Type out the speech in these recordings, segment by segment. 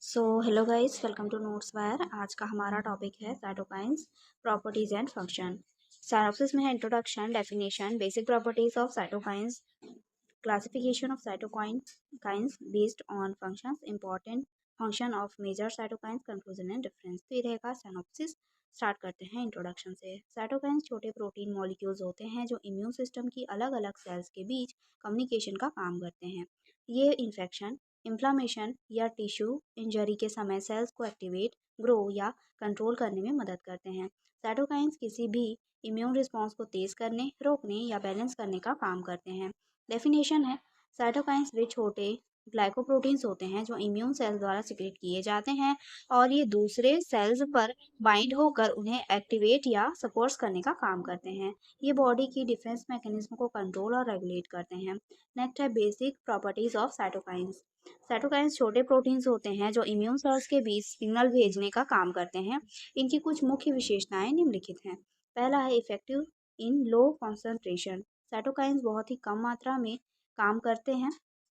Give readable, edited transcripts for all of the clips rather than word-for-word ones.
Hello guys, welcome to Notes Wire. आज का हमारा टॉपिक है cytokines, properties and function. Synopsis में है introduction, definition, basic properties of cytokines, classification of cytokines based on functions, important function of major cytokines, conclusion and difference. तो ये रहेगा synopsis. Start करते हैं इंट्रोडक्शन से। साइटोकाइंस छोटे प्रोटीन मॉलिक्यूल्स होते हैं जो इम्यून सिस्टम की अलग अलग सेल्स के बीच कम्युनिकेशन का काम करते हैं। ये इन्फेक्शन, इन्फ्लामेशन या टिश्यू इंजरी के समय सेल्स को एक्टिवेट, ग्रो या कंट्रोल करने में मदद करते हैं। साइटोकाइंस किसी भी इम्यून रिस्पॉन्स को तेज करने, रोकने या बैलेंस करने का काम करते हैं। डेफिनेशन है, साइटोकाइंस वे छोटे ग्लाइकोप्रोटीन्स होते हैं जो इम्यून सेल्स द्वारा सिक्रेट किए जाते हैं और ये दूसरे सेल्स पर बाइंड होकर उन्हें एक्टिवेट या सपोर्ट्स करने का काम करते हैं। ये बॉडी की डिफेंस मैकेनिज्म को कंट्रोल और रेगुलेट करते हैं। नेक्स्ट है basic properties of cytokines. Cytokines छोटे प्रोटीन्स होते हैं जो इम्यून सेल्स के बीच सिग्नल भेजने का काम करते हैं। इनकी कुछ मुख्य विशेषताएं निम्नलिखित हैं। पहला है effective in low concentration. Cytokines बहुत ही कम मात्रा में काम करते हैं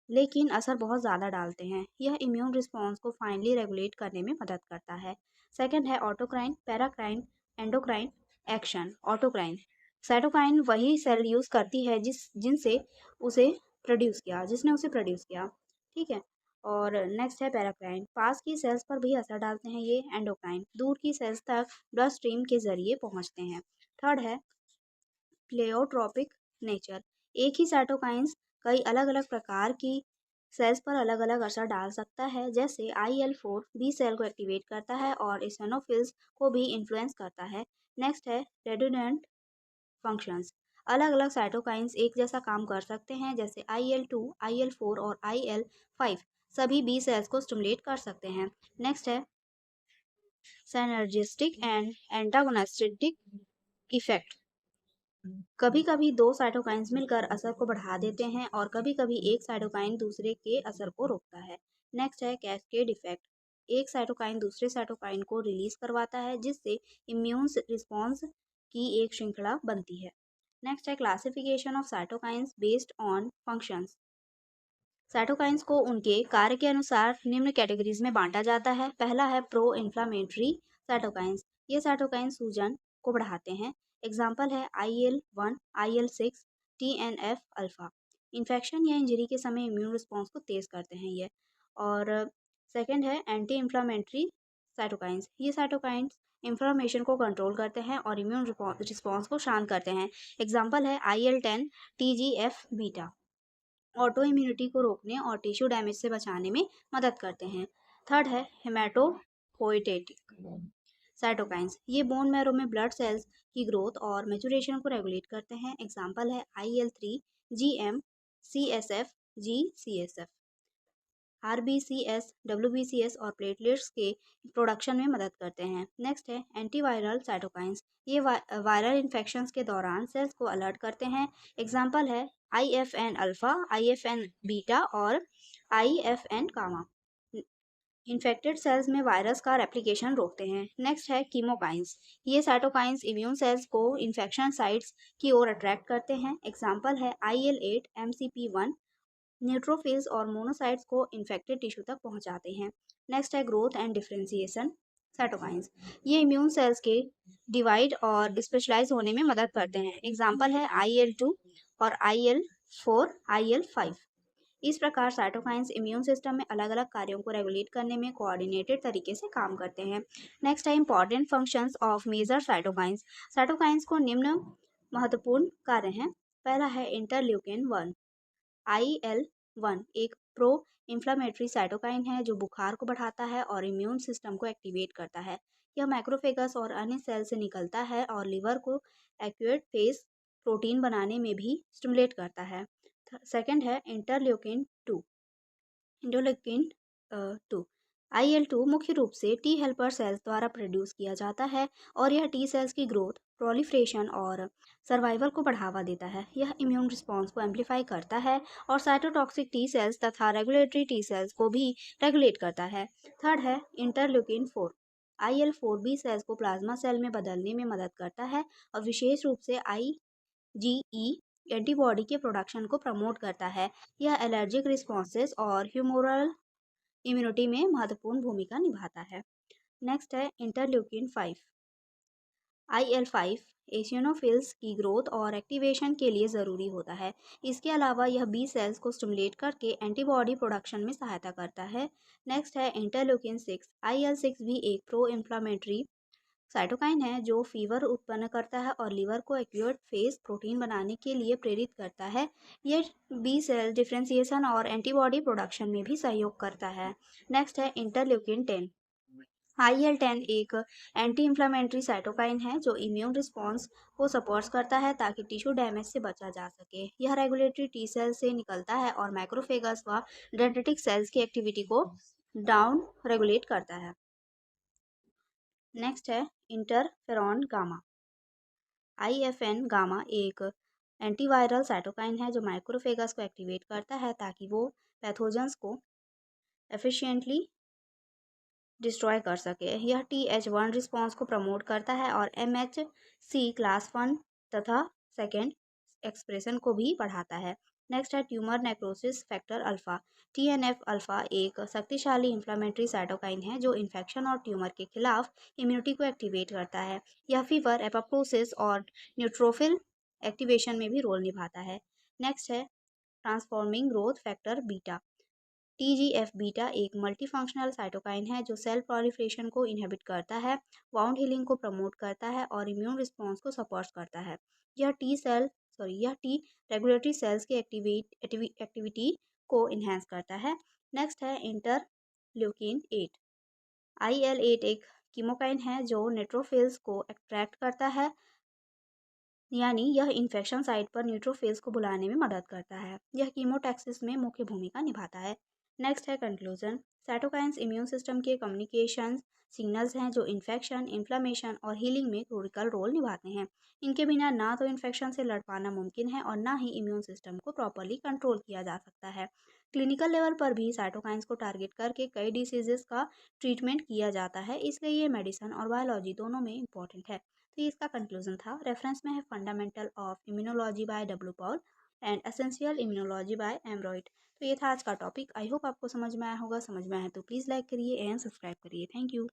लेकिन असर बहुत ज़्यादा डालते हैं। यह इम्यून रिस्पॉन्स को फाइनली रेगुलेट करने में मदद करता है। सेकंड है autocrine, paracrine, endocrine action. Autocrine, cytokine वही सेल यूज़ करती है जिनसे उसे जिसने उसे प्रोड्यूस किया। ठीक है। और नेक्स्ट है पैराक्राइन, पास की सेल्स पर भी असर डालते हैं। ये एंडोक्राइन दूर की सेल्स तक ब्लड स्ट्रीम के जरिए पहुंचते हैं। थर्ड है प्लेयोट्रोपिक नेचर। एक ही साइटोकाइंस कई अलग अलग प्रकार की सेल्स पर अलग अलग असर डाल सकता है। जैसे IL-4 बी सेल को एक्टिवेट करता है और इसेनोफिल्स को भी इन्फ्लुएंस करता है। नेक्स्ट है रेडोडेंट फंक्शंस। अलग अलग साइटोकाइंस एक जैसा काम कर सकते हैं, जैसे IL-2, IL-4 और IL-5 सभी बी सेल्स को स्टिमुलेट कर सकते हैं। नेक्स्ट है सिनर्जिस्टिक एंड एंटागोनिस्टिक इफेक्ट। कभी कभी दो साइटोकाइंस मिलकर असर को बढ़ा देते हैं और कभी कभी एक साइटोकाइन दूसरे के असर को रोकता है। नेक्स्ट है कैस्केड इफेक्ट। एक साइटोकाइन दूसरे साइटोकाइन को रिलीज करवाता है जिससे इम्यून रिस्पॉन्स की एक श्रृंखला बनती है। नेक्स्ट है classification of cytokines based on functions. Cytokines को उनके कार्य के अनुसार निम्न कैटेगरीज में बांटा जाता है। पहला है प्रो इन्फ्लामेटरी साइटोकाइंस। ये साइटोकाइन सूजन को बढ़ाते हैं। एग्जाम्पल है IL-1, IL-6, TNF alpha. Infection या इंजरी के समय इम्यून रिस्पॉन्स को तेज करते हैं ये। और सेकंड है एंटी इन्फ्लामेटरी साइटोकाइंस। ये साइटोकाइंस इन्फ्लामेशन को कंट्रोल करते हैं और इम्यून रिस्पॉन्स को शांत करते हैं। एग्जाम्पल है IL-10, TGF beta. Auto immunity को रोकने और टिश्यू डैमेज से बचाने में मदद करते हैं। थर्ड है हेमाटोपोइटेटिक साइटोकाइंस। ये बोन मैरो में ब्लड सेल्स की ग्रोथ और मैचुरेशन को रेगुलेट करते हैं। एग्जाम्पल है IL-3, GM, CSF, GCSF। RBCS, WBCS और प्लेटलेट्स के प्रोडक्शन में मदद करते हैं। नेक्स्ट है एंटीवायरल साइटोकाइंस। ये वायरल इन्फेक्शंस के दौरान सेल्स को अलर्ट करते हैं। एग्जाम्पल है IFN अल्फा, IFN बीटा और IFN गामा। इन्फेक्टेड सेल्स में वायरस का रेप्लिकेशन रोकते हैं। नेक्स्ट है कीमोकाइंस। ये साइटोकाइंस इम्यून सेल्स को इन्फेक्शन साइट्स की ओर अट्रैक्ट करते हैं। एग्जाम्पल है IL-8, MCP-1। न्यूट्रोफिल्स और मोनोसाइट्स को इन्फेक्टेड टिश्यू तक पहुंचाते हैं। नेक्स्ट है ग्रोथ एंड डिफरेंशिएशन साइटोकाइंस। ये इम्यून सेल्स के डिवाइड और स्पेशलाइज होने में मदद करते हैं। एग्जाम्पल है IL-2 और IL-4, IL-5। इस प्रकार साइटोकाइंस इम्यून सिस्टम में अलग अलग कार्यों को रेगुलेट करने में कोऑर्डिनेटेड तरीके से काम करते हैं। नेक्स्ट है important functions of major cytokines. Cytokines को निम्न महत्वपूर्ण कार्य हैं। पहला है इंटरल्यूकिन 1। IL-1 एक प्रो इन्फ्लामेटरी साइटोकाइन है जो बुखार को बढ़ाता है और इम्यून सिस्टम को एक्टिवेट करता है। यह मैक्रोफेगस और अन्य सेल से निकलता है और लिवर को एक्यूट फेस प्रोटीन बनाने में भी स्टिमुलेट करता है। सेकंड है इंटरल्यूकिन 2। IL-2 मुख्य रूप से टी हेल्पर सेल्स द्वारा प्रोड्यूस किया जाता है और यह टी सेल्स की ग्रोथ, प्रोलिफ्रेशन और सर्वाइवल को बढ़ावा देता है। यह इम्यून रिस्पॉन्स को एम्पलीफाई करता है और साइटोटॉक्सिक टी सेल्स तथा रेगुलेटरी टी सेल्स को भी रेगुलेट करता है। थर्ड है इंटरल्यूकिन 4। IL-4 बी सेल्स को प्लाज्मा सेल में बदलने में मदद करता है और विशेष रूप से IgE एंटीबॉडी के प्रोडक्शन को प्रमोट करता है। यह एलर्जिक रिस्पॉन्सेस और ह्यूमोरल इम्यूनिटी में महत्वपूर्ण भूमिका निभाता है। नेक्स्ट है इंटरल्यूकिन 5। IL-5 एसिनोफिल्स की ग्रोथ और एक्टिवेशन के लिए ज़रूरी होता है। इसके अलावा यह बी सेल्स को स्टिमुलेट करके एंटीबॉडी प्रोडक्शन में सहायता करता है। नेक्स्ट है इंटरल्यूकिन 6। IL-6 भी एक प्रो इन्फ्लामेटरी साइटोकाइन है जो फीवर उत्पन्न करता है और लीवर को एक्यूट फेस प्रोटीन बनाने के लिए प्रेरित करता है। यह बी सेल डिफ्रेंसिएशन और एंटीबॉडी प्रोडक्शन में भी सहयोग करता है। नेक्स्ट है इंटरल्यूकिन 10। IL-10 एक एंटी इंफ्लेमेटरी साइटोकाइन है जो इम्यून रिस्पॉन्स को सपोर्ट्स करता है ताकि टिश्यू डैमेज से बचा जा सके। यह रेगुलेटरी टी सेल से निकलता है और मैक्रोफेगस व डेंड्रिटिक सेल्स की एक्टिविटी को डाउन रेगुलेट करता है। नेक्स्ट है इंटरफेरॉन गामा। IFN गामा एक एंटीवायरल साइटोकाइन है जो माइक्रोफेगस को एक्टिवेट करता है ताकि वो पैथोजेंस को एफिशिएंटली डिस्ट्रॉय कर सके। यह TH1 रिस्पॉन्स को प्रमोट करता है और MHC क्लास 1 तथा सेकेंड एक्सप्रेशन को भी बढ़ाता है। नेक्स्ट है tumour necrosis factor alpha. TNF alpha एक शक्तिशाली इन्फ्लेमेटरी साइटोकाइन है जो इन्फेक्शन और ट्यूमर के खिलाफ इम्यूनिटी को एक्टिवेट करता है। यह फीवर, एपोप्टोसिस और न्यूट्रोफिल एक्टिवेशन में भी रोल निभाता है। नेक्स्ट है transforming growth factor beta. TGF beta एक मल्टीफंक्शनल साइटोकाइन है जो सेल प्रोलिफरेशन को इनहिबिट करता है, वाउंड हीलिंग को प्रमोट करता है और इम्यून रिस्पॉन्स को सपोर्ट करता है। यह टी रेगुलेटरी सेल्स की एक्टिविटी को इन्हेंस करता है। नेक्स्ट है इंटरल्यूकिन 8। IL-8 एक कीमोकाइन है जो नेट्रोफिल्स को अट्रैक्ट करता है, यानी यह इन्फेक्शन साइट पर न्यूट्रोफिल्स को बुलाने में मदद करता है। यह कीमोटैक्सिस में मुख्य भूमिका निभाता है। नेक्स्ट है कंक्लूजन। साइटोकाइंस इम्यून सिस्टम के कम्युनिकेशन सिग्नल्स हैं जो इन्फेक्शन, इन्फ्लेमेशन और हीलिंग में क्रिटिकल रोल निभाते हैं। इनके बिना ना तो इन्फेक्शन से लड़ पाना मुमकिन है और ना ही इम्यून सिस्टम को प्रॉपरली कंट्रोल किया जा सकता है। क्लिनिकल लेवल पर भी साइटोकाइंस को टारगेट करके कई डिसीजेस का ट्रीटमेंट किया जाता है, इसलिए ये मेडिसिन और बायोलॉजी दोनों में इंपॉर्टेंट है। तो ये इसका कंक्लूजन था। रेफरेंस में है fundamental of immunology by W Paul and essential immunology by एमरॉइड। तो ये था आज का टॉपिक। आई होप आपको समझ में आया होगा। समझ में आया तो प्लीज़ लाइक करिए एंड सब्सक्राइब करिए। Thank you.